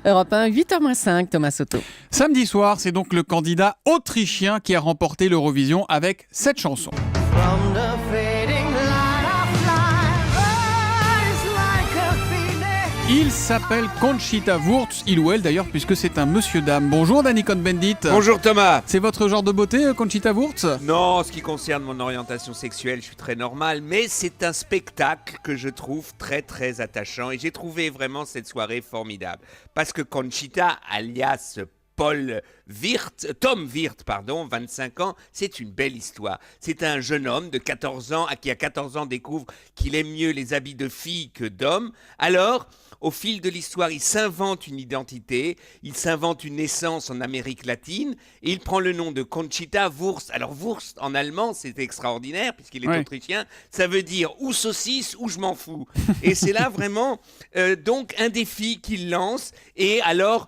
Europe 1, 8h-5, Thomas Soto. Samedi soir, c'est donc le candidat autrichien qui a remporté l'Eurovision avec cette chanson. Il s'appelle Conchita Wurst, il ou elle d'ailleurs, puisque c'est un monsieur-dame. Bonjour Danny Cohn-Bendit. Bonjour Thomas. C'est votre genre de beauté, Conchita Wurst ? Non, en ce qui concerne mon orientation sexuelle, je suis très normal, mais c'est un spectacle que je trouve très très attachant et j'ai trouvé vraiment cette soirée formidable. Parce que Conchita, alias Tom Wirth, 25 ans, c'est une belle histoire. C'est un jeune homme de 14 ans qui à 14 ans découvre qu'il aime mieux les habits de filles que d'hommes. Alors, au fil de l'histoire, il s'invente une identité, il s'invente une naissance en Amérique latine et il prend le nom de Conchita Wurst. Alors Wurst en allemand, c'est extraordinaire puisqu'il est autrichien, ça veut dire ou saucisse ou je m'en fous. Et c'est là vraiment donc un défi qu'il lance et alors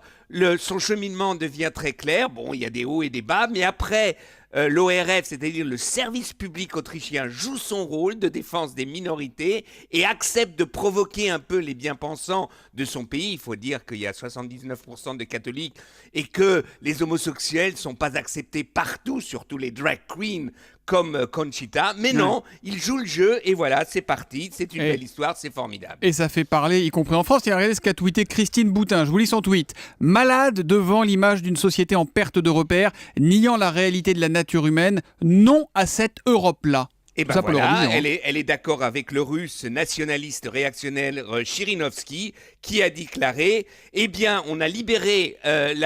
son cheminement devient très clair. Bon, il y a des hauts et des bas, mais après, l'ORF, c'est-à-dire le service public autrichien, joue son rôle de défense des minorités et accepte de provoquer un peu les bien-pensants de son pays. Il faut dire qu'il y a 79% de catholiques et que les homosexuels ne sont pas acceptés partout, surtout les drag queens comme Conchita. Mais non, il joue le jeu et voilà, c'est parti. C'est une belle histoire, c'est formidable. Et ça fait parler, y compris en France. Et regardez ce qu'a tweeté Christine Boutin. Je vous lis son tweet. Malade devant l'image d'une société en perte de repères, niant la réalité de la nature humaine, non à cette Europe-là. Et ben voilà, elle est d'accord avec le russe nationaliste réactionnaire Chirinovski qui a déclaré « Eh bien, on a libéré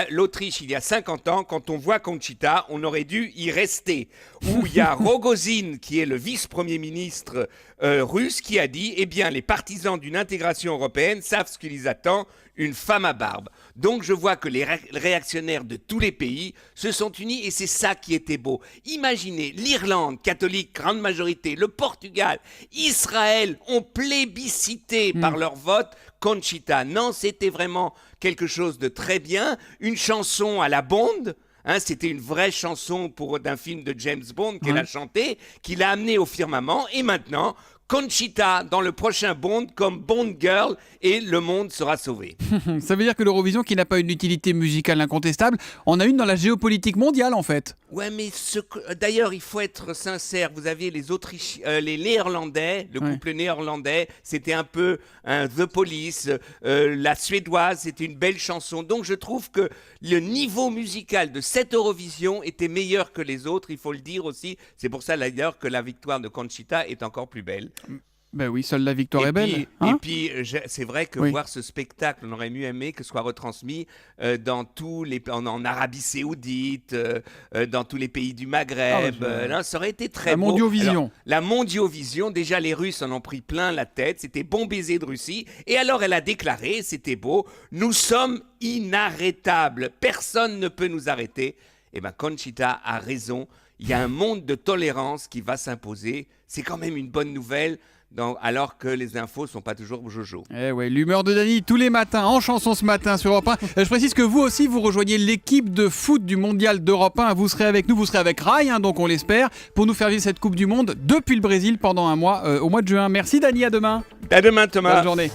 l'Autriche il y a 50 ans, quand on voit Conchita, on aurait dû y rester. » Ou il y a Rogozin, qui est le vice-premier ministre russe, qui a dit « Eh bien, les partisans d'une intégration européenne savent ce qui les attend, une femme à barbe. » Donc je vois que les réactionnaires de tous les pays se sont unis et c'est ça qui était beau. Imaginez l'Irlande, catholique, grande majorité, le Portugal, Israël ont plébiscité par leur vote Conchita. Non, c'était vraiment quelque chose de très bien. Une chanson à la Bond. C'était une vraie chanson d'un film de James Bond qu'elle a chanté, qui l'a amené au firmament. Et maintenant, Conchita dans le prochain Bond comme Bond Girl et le monde sera sauvé. Ça veut dire que l'Eurovision, qui n'a pas une utilité musicale incontestable, en a une dans la géopolitique mondiale en fait. Ouais, mais d'ailleurs, il faut être sincère. Vous aviez les Néerlandais, le couple néerlandais, c'était un peu The Police. La suédoise, c'était une belle chanson. Donc, je trouve que le niveau musical de cette Eurovision était meilleur que les autres. Il faut le dire aussi. C'est pour ça d'ailleurs que la victoire de Conchita est encore plus belle. Ben oui, seule la victoire est belle. Et puis, c'est vrai que voir ce spectacle, on aurait mieux aimé que ce soit retransmis en Arabie Saoudite, dans tous les pays du Maghreb. Ça aurait été très beau. La Mondiovision. Alors, la Mondiovision, déjà les Russes en ont pris plein la tête. C'était bon baiser de Russie. Et alors, elle a déclaré, c'était beau, nous sommes inarrêtables. Personne ne peut nous arrêter. Eh bien, Conchita a raison. Il y a un monde de tolérance qui va s'imposer. C'est quand même une bonne nouvelle. Alors que les infos ne sont pas toujours jojo. Eh ouais, l'humeur de Danny tous les matins, en chanson ce matin sur Europe 1. Je précise que vous aussi, vous rejoignez l'équipe de foot du mondial d'Europe 1. Vous serez avec nous, vous serez avec Rai, donc on l'espère, pour nous faire vivre cette Coupe du Monde depuis le Brésil pendant un mois, au mois de juin. Merci Danny, à demain. À demain Thomas. Bonne journée.